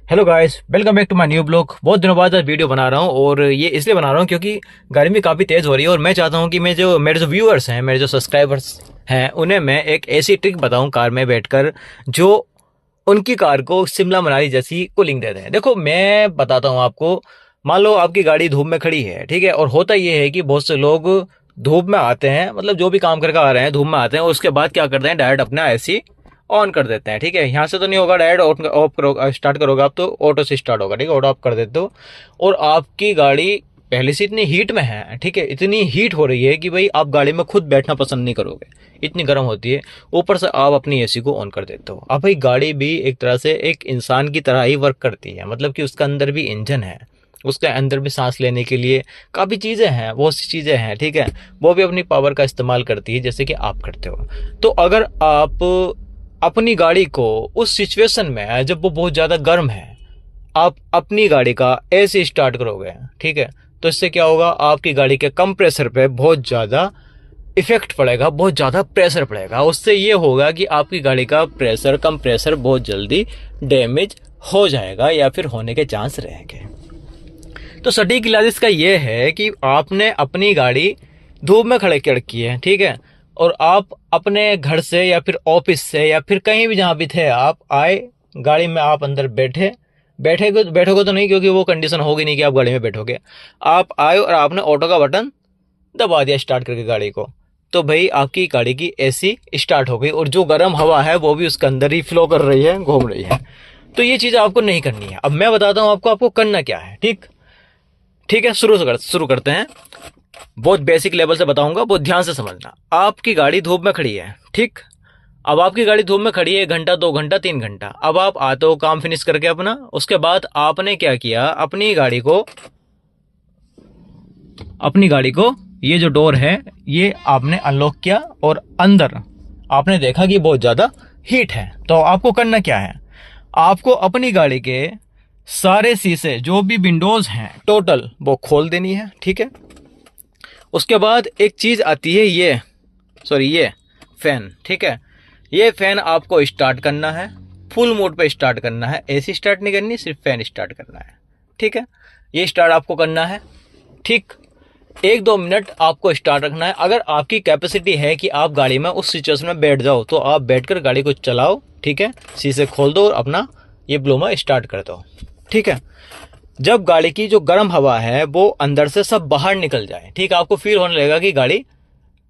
Hello guys, welcome back to my new blog. बहुत दिनों बाद आज वीडियो बना रहा हूँ और ये इसलिए बना रहा हूँ क्योंकि गर्मी काफ़ी तेज़ हो रही है और मैं चाहता हूँ कि मेरे जो व्यूअर्स हैं, मेरे जो सब्सक्राइबर्स हैं, उन्हें मैं एक ऐसी ट्रिक बताऊँ कार में बैठकर जो उनकी कार को शिमला मनाली जैसी कूलिंग दे दें। देखो, मैं बताता हूँ आपको। मान लो आपकी गाड़ी धूप में खड़ी है, ठीक है, और होता ये है कि बहुत से लोग धूप में आते हैं, मतलब जो भी काम करके आ रहे हैं धूप में आते हैं और उसके बाद क्या करते हैं, डायरेक्ट अपना एसी ऑन कर देते हैं। ठीक है, यहाँ से तो नहीं होगा, डायरेक्ट ऑफ करो, स्टार्ट करोगे आप तो ऑटो से स्टार्ट होगा। ठीक है, ऑटो ऑफ कर देते हो और आपकी गाड़ी पहले से इतनी हीट में है, ठीक है, इतनी हीट हो रही है कि भाई आप गाड़ी में खुद बैठना पसंद नहीं करोगे, इतनी गर्म होती है। ऊपर से आप अपनी एसी को ऑन कर देते हो। अब भाई गाड़ी भी एक तरह से एक इंसान की तरह ही वर्क करती है, मतलब कि उसका अंदर भी इंजन है, उसके अंदर भी सांस लेने के लिए काफ़ी चीज़ें हैं, बहुत सी चीज़ें हैं, ठीक है, वो भी अपनी पावर का इस्तेमाल करती है जैसे कि आप करते हो। तो अगर आप अपनी गाड़ी को उस सिचुएशन में जब वो बहुत ज़्यादा गर्म है, आप अपनी गाड़ी का ऐसे स्टार्ट करोगे, ठीक है, तो इससे क्या होगा, आपकी गाड़ी के कंप्रेसर पे बहुत ज़्यादा इफेक्ट पड़ेगा, बहुत ज़्यादा प्रेशर पड़ेगा। उससे ये होगा कि आपकी गाड़ी का कंप्रेसर बहुत जल्दी डैमेज हो जाएगा या फिर होने के चांस रहेंगे। तो सटीक इलाज इसका ये है कि आपने अपनी गाड़ी धूप में खड़े कर रखी है, ठीक है, और आप अपने घर से या फिर ऑफिस से या फिर कहीं भी जहाँ भी थे आप आए, गाड़ी में आप अंदर बैठोगे तो नहीं, क्योंकि वो कंडीशन होगी नहीं कि आप गाड़ी में बैठोगे। आप आए और आपने ऑटो का बटन दबा दिया स्टार्ट करके गाड़ी को, तो भाई आपकी गाड़ी की एसी स्टार्ट हो गई और जो गर्म हवा है वो भी उसके अंदर ही फ्लो कर रही है, घूम रही है। तो ये चीज़ आपको नहीं करनी है। अब मैं बताता हूँ आपको करना क्या है। ठीक है, शुरू करते हैं। बहुत बेसिक लेवल से बताऊंगा, बहुत ध्यान से समझना। आपकी गाड़ी धूप में खड़ी है, ठीक। अब आपकी गाड़ी धूप में खड़ी है 1 घंटा, 2 घंटा, 3 घंटा। अब आप आते हो काम फिनिश करके अपना, उसके बाद आपने क्या किया, अपनी गाड़ी को ये जो डोर है ये आपने अनलॉक किया और अंदर आपने देखा कि बहुत ज़्यादा हीट है। तो आपको करना क्या है, आपको अपनी गाड़ी के सारे शीशे जो भी विंडोज़ हैं टोटल वो खोल देनी है, ठीक है। उसके बाद एक चीज़ आती है ये फैन, ठीक है। ये फैन आपको स्टार्ट करना है, फुल मोड पे स्टार्ट करना है, एसी स्टार्ट नहीं करनी, सिर्फ फैन स्टार्ट करना है, ठीक है। ये स्टार्ट आपको करना है, ठीक। 1-2 मिनट आपको स्टार्ट रखना है। अगर आपकी कैपेसिटी है कि आप गाड़ी में उस सिचुएशन में बैठ जाओ तो आप बैठकर गाड़ी को चलाओ, ठीक है। शीशे खोल दो और अपना ये ब्लोमा स्टार्ट कर दो, ठीक है। जब गाड़ी की जो गर्म हवा है वो अंदर से सब बाहर निकल जाए, ठीक, आपको फील होने लगेगा कि गाड़ी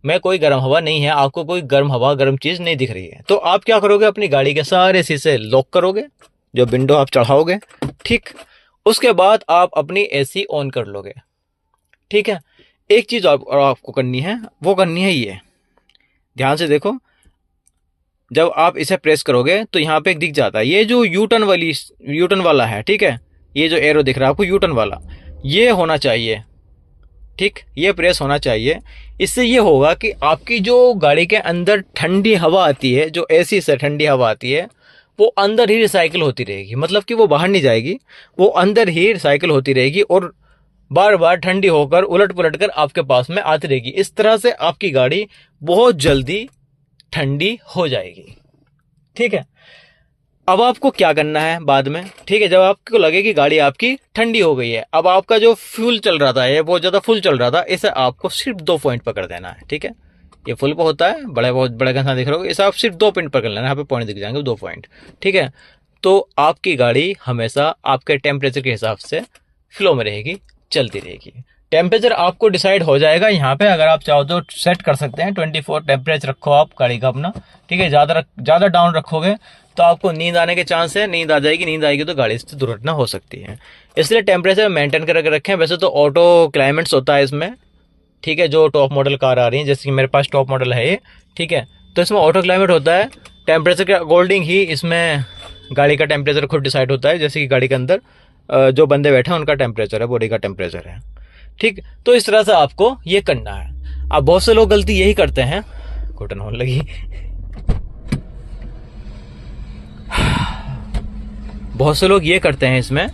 में कोई गर्म हवा नहीं है, आपको कोई गर्म चीज़ नहीं दिख रही है, तो आप क्या करोगे, अपनी गाड़ी के सारे शीशे लॉक करोगे, जो विंडो आप चढ़ाओगे, ठीक। उसके बाद आप अपनी एसी ऑन कर लोगे, ठीक है। एक चीज़ आपको करनी है, वो करनी है ये, ध्यान से देखो। जब आप इसे प्रेस करोगे तो यहाँ पे एक दिख जाता है, ये जो यूटर्न वाला है, ठीक है, ये जो एरो दिख रहा है आपको यूटर्न वाला, ये होना चाहिए, ठीक, ये प्रेस होना चाहिए। इससे ये होगा कि आपकी जो गाड़ी के अंदर ठंडी हवा आती है, जो एसी से ठंडी हवा आती है, वो अंदर ही रिसाइकिल होती रहेगी, मतलब कि वो बाहर नहीं जाएगी, वो अंदर ही रिसाइकिल होती रहेगी और बार बार ठंडी होकर उलट पुलट कर आपके पास में आती रहेगी। इस तरह से आपकी गाड़ी बहुत जल्दी ठंडी हो जाएगी, ठीक है। अब आपको क्या करना है बाद में, ठीक है, जब आपको लगे कि गाड़ी आपकी ठंडी हो गई है, अब आपका जो फ्यूल चल रहा था, ये बहुत ज़्यादा फुल चल रहा था, इसे आपको सिर्फ 2 पॉइंट पकड़ देना है, ठीक है। ये फुल पे होता है, बहुत बड़े घंटा दिख रहा होगा, इसे आप सिर्फ 2 पॉइंट पकड़ लेना, यहाँ पे पॉइंट दिख जाएंगे 2 पॉइंट, ठीक है। तो आपकी गाड़ी हमेशा आपके टेम्परेचर के हिसाब से फ्लो में रहेगी, चलती रहेगी। टेम्परेचर आपको डिसाइड हो जाएगा यहाँ पे, अगर आप चाहो तो सेट कर सकते हैं 24 टेम्परेचर रखो आप गाड़ी का अपना, ठीक है। ज़्यादा डाउन रखोगे तो आपको नींद आने के चांस है, नींद आ जाएगी, नींद आएगी तो गाड़ी से दुर्घटना हो सकती है, इसलिए टेम्परेचर मेंटेन करके रखें। वैसे तो ऑटो क्लाइमेट्स होता है इसमें, ठीक है, जो टॉप मॉडल कार आ रही है, जैसे कि मेरे पास टॉप मॉडल है ये, ठीक है, तो इसमें ऑटो क्लाइमेट होता है। टेम्परेचर के अकॉर्डिंग ही इसमें गाड़ी का टेम्परेचर खुद डिसाइड होता है, जैसे कि गाड़ी के अंदर जो बंदे बैठे हैं उनका टेम्परेचर है, बॉडी का टेम्परेचर है, ठीक। तो इस तरह से आपको ये करना है। अब बहुत से लोग गलती यही करते हैं, घुटन होने लगी, बहुत से लोग ये करते हैं इसमें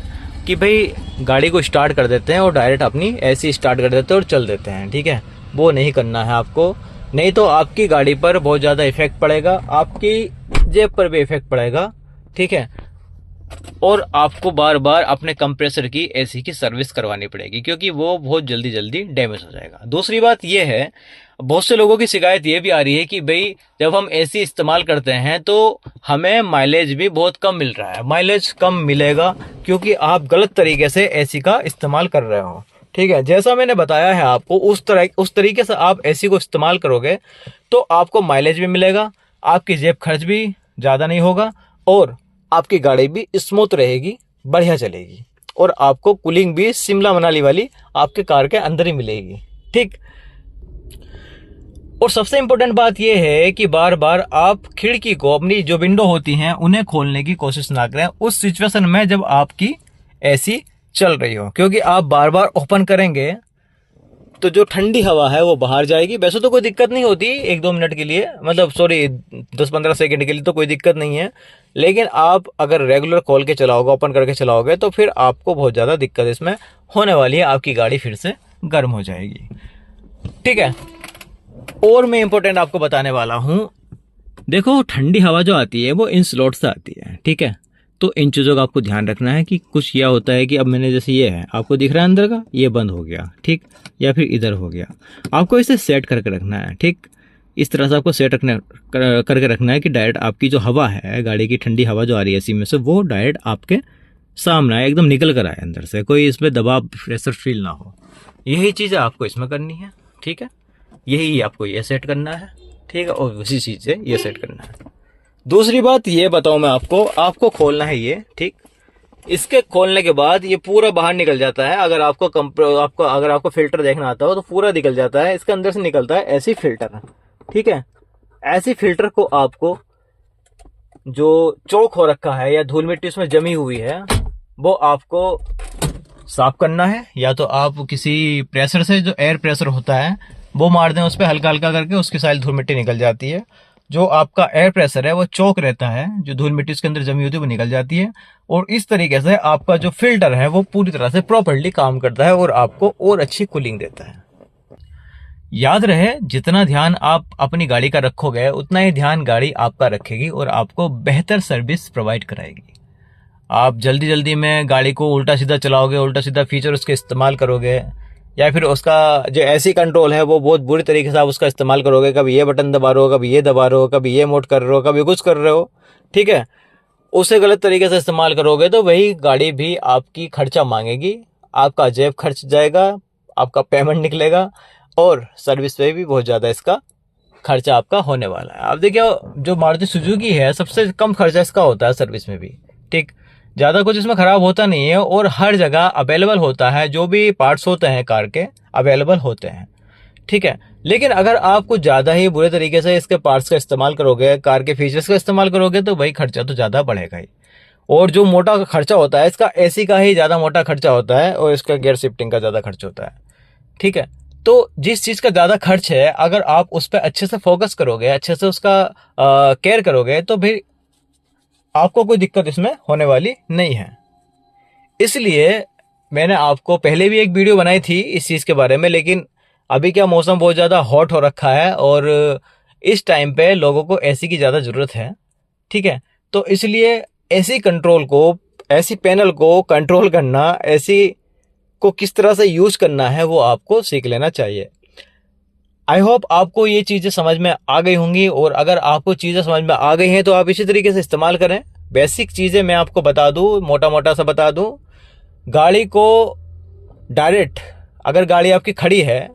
कि भाई गाड़ी को स्टार्ट कर देते हैं और डायरेक्ट अपनी एसी स्टार्ट कर देते हैं और चल देते हैं, ठीक है। वो नहीं करना है आपको, नहीं तो आपकी गाड़ी पर बहुत ज़्यादा इफेक्ट पड़ेगा, आपकी जेब पर भी इफेक्ट पड़ेगा, ठीक है। और आपको बार बार अपने कंप्रेसर की एसी की सर्विस करवानी पड़ेगी, क्योंकि वो बहुत जल्दी जल्दी डैमेज हो जाएगा। दूसरी बात ये है, बहुत से लोगों की शिकायत ये भी आ रही है कि भाई जब हम एसी इस्तेमाल करते हैं तो हमें माइलेज भी बहुत कम मिल रहा है। माइलेज कम मिलेगा क्योंकि आप गलत तरीके से एसी का इस्तेमाल कर रहे हो। ठीक है, जैसा मैंने बताया है आपको उस तरीके से आप एसी को इस्तेमाल करोगे तो आपको माइलेज भी मिलेगा, आपकी जेब खर्च भी ज़्यादा नहीं होगा और आपकी गाड़ी भी स्मूथ रहेगी, बढ़िया चलेगी और आपको कूलिंग भी शिमला मनाली वाली आपके कार के अंदर ही मिलेगी। ठीक, और सबसे इंपॉर्टेंट बात यह है कि बार बार आप खिड़की को, अपनी जो विंडो होती हैं उन्हें खोलने की कोशिश ना करें उस सिचुएशन में जब आपकी एसी चल रही हो, क्योंकि आप बार बार ओपन करेंगे तो जो ठंडी हवा है वो बाहर जाएगी। वैसे तो कोई दिक्कत नहीं होती 1-2 मिनट के लिए, मतलब सॉरी 10-15 सेकंड के लिए तो कोई दिक्कत नहीं है, लेकिन आप अगर रेगुलर खोल के चलाओगे, ओपन करके चलाओगे तो फिर आपको बहुत ज़्यादा दिक्कत इसमें होने वाली है, आपकी गाड़ी फिर से गर्म हो जाएगी। ठीक है, और मैं इंपॉर्टेंट आपको बताने वाला हूँ। देखो, ठंडी हवा जो आती है वो इन स्लॉट से आती है। ठीक है, तो इन चीज़ों का आपको ध्यान रखना है कि कुछ यह होता है कि अब मैंने जैसे ये है, आपको दिख रहा है अंदर का, ये बंद हो गया, ठीक, या फिर इधर हो गया, आपको इसे सेट करके रखना है। ठीक, इस तरह से आपको सेट करके रखना है कि डायरेक्ट आपकी जो हवा है, गाड़ी की ठंडी हवा जो आ रही है एसी में से, वो डायरेक्ट आपके सामने आए, एकदम निकल कर आए अंदर से, कोई इसमें दबाव प्रेशर फील ना हो। यही चीज़ें आपको इसमें करनी है। ठीक है, यही आपको ये सेट करना है। ठीक है, और उसी चीज़ से ये सेट करना है। दूसरी बात ये बताऊं मैं आपको खोलना है ये। ठीक, इसके खोलने के बाद ये पूरा बाहर निकल जाता है। अगर आपको फिल्टर देखना आता हो तो पूरा निकल जाता है, इसके अंदर से निकलता है एसी फिल्टर। ठीक है, एसी फिल्टर को आपको जो चौक हो रखा है या धूल मिट्टी उसमें जमी हुई है वो आपको साफ करना है, या तो आप किसी प्रेशर से, जो एयर प्रेशर होता है वो मार दें उस पर हल्का हल्का करके, उसकी सारी धूल मिट्टी निकल जाती है। जो आपका एयर प्रेशर है वो चौक रहता है, जो धूल मिट्टी उसके अंदर जमी होती है वो निकल जाती है, और इस तरीके से आपका जो फिल्टर है वो पूरी तरह से प्रॉपर्ली काम करता है और आपको और अच्छी कूलिंग देता है। याद रहे, जितना ध्यान आप अपनी गाड़ी का रखोगे उतना ही ध्यान गाड़ी आपका रखेगी और आपको बेहतर सर्विस प्रोवाइड कराएगी। आप जल्दी जल्दी में गाड़ी को उल्टा सीधा चलाओगे, उल्टा सीधा फीचर उसके इस्तेमाल करोगे, या फिर उसका जो एसी कंट्रोल है वो बहुत बुरी तरीके से आप उसका इस्तेमाल करोगे, कभी ये बटन दबा रहे हो, कभी ये दबा रहे हो, कभी ये मोड कर रहे हो, कभी कुछ कर रहे हो। ठीक है, उसे गलत तरीके से इस्तेमाल करोगे तो वही गाड़ी भी आपकी खर्चा मांगेगी, आपका जेब खर्च जाएगा, आपका पेमेंट निकलेगा और सर्विस पे भी बहुत ज़्यादा इसका खर्चा आपका होने वाला है। आप देखिए, जो मारुति सुजुकी है सबसे कम खर्चा इसका होता है सर्विस में भी। ठीक, ज़्यादा कुछ इसमें ख़राब होता नहीं है और हर जगह अवेलेबल होता है, जो भी पार्ट्स होते हैं कार के अवेलेबल होते हैं। ठीक है, लेकिन अगर आप कुछ ज़्यादा ही बुरे तरीके से इसके पार्ट्स का इस्तेमाल करोगे, कार के फीचर्स का इस्तेमाल करोगे तो भाई खर्चा तो ज़्यादा बढ़ेगा ही। और जो मोटा खर्चा होता है इसका एसी का ही ज़्यादा मोटा खर्चा होता है और इसका गियर शिफ्टिंग का ज़्यादा खर्च होता है। ठीक है, तो जिस चीज़ का ज़्यादा खर्च है अगर आप उस पर अच्छे से फोकस करोगे, अच्छे से उसका केयर करोगे तो फिर आपको कोई दिक्कत इसमें होने वाली नहीं है। इसलिए मैंने आपको पहले भी एक वीडियो बनाई थी इस चीज़ के बारे में, लेकिन अभी क्या मौसम बहुत ज़्यादा हॉट हो रखा है और इस टाइम पे लोगों को एसी की ज़्यादा ज़रूरत है। ठीक है, तो इसलिए एसी कंट्रोल को, एसी पैनल को कंट्रोल करना, एसी को किस तरह से यूज़ करना है वो आपको सीख लेना चाहिए। आई होप आपको ये चीज़ें समझ में आ गई होंगी, और अगर आपको चीज़ें समझ में आ गई हैं तो आप इसी तरीके से इस्तेमाल करें। बेसिक चीज़ें मैं आपको बता दूं, मोटा मोटा सा बता दूं। गाड़ी को डायरेक्ट, अगर गाड़ी आपकी खड़ी है,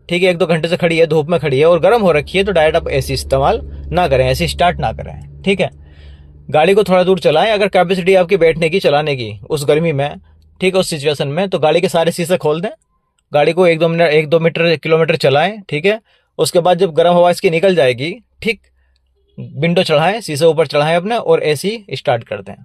ठीक है, 1-2 घंटे से खड़ी है, धूप में खड़ी है और गर्म हो रखी है, तो डायरेक्ट आप एसी इस्तेमाल ना करें, एसी स्टार्ट ना करें। ठीक है, गाड़ी को थोड़ा दूर चलाएं, अगर कैपेसिटी आपकी बैठने की, चलाने की उस गर्मी में, ठीक है, उस सिचुएशन में, तो गाड़ी के सारे शीशे खोल दें, गाड़ी को 1-2 किलोमीटर चलाएं। ठीक है, उसके बाद जब गर्म हवा इसकी निकल जाएगी, ठीक, विंडो चढ़ाएं, शीशे ऊपर चढ़ाएं अपने और एसी स्टार्ट कर दें,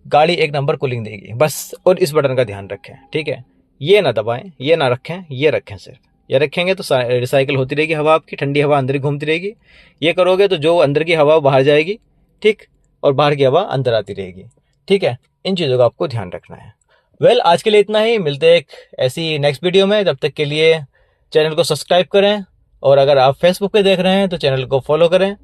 गाड़ी एक नंबर कूलिंग देगी बस। और इस बटन का ध्यान रखें। ठीक है, ये ना दबाएं, ये ना रखें, ये रखें सिर्फ, ये रखेंगे तो रिसाइकिल होती रहेगी हवा, आपकी ठंडी हवा अंदर ही घूमती रहेगी। ये करोगे तो जो अंदर की हवा बाहर जाएगी, ठीक, और बाहर की हवा अंदर आती रहेगी। ठीक है, इन चीज़ों का आपको ध्यान रखना है। वेल, आज के लिए इतना ही, मिलते हैं एक ऐसी नेक्स्ट वीडियो में। तब तक के लिए चैनल को सब्सक्राइब करें, और अगर आप फेसबुक पे देख रहे हैं तो चैनल को फॉलो करें।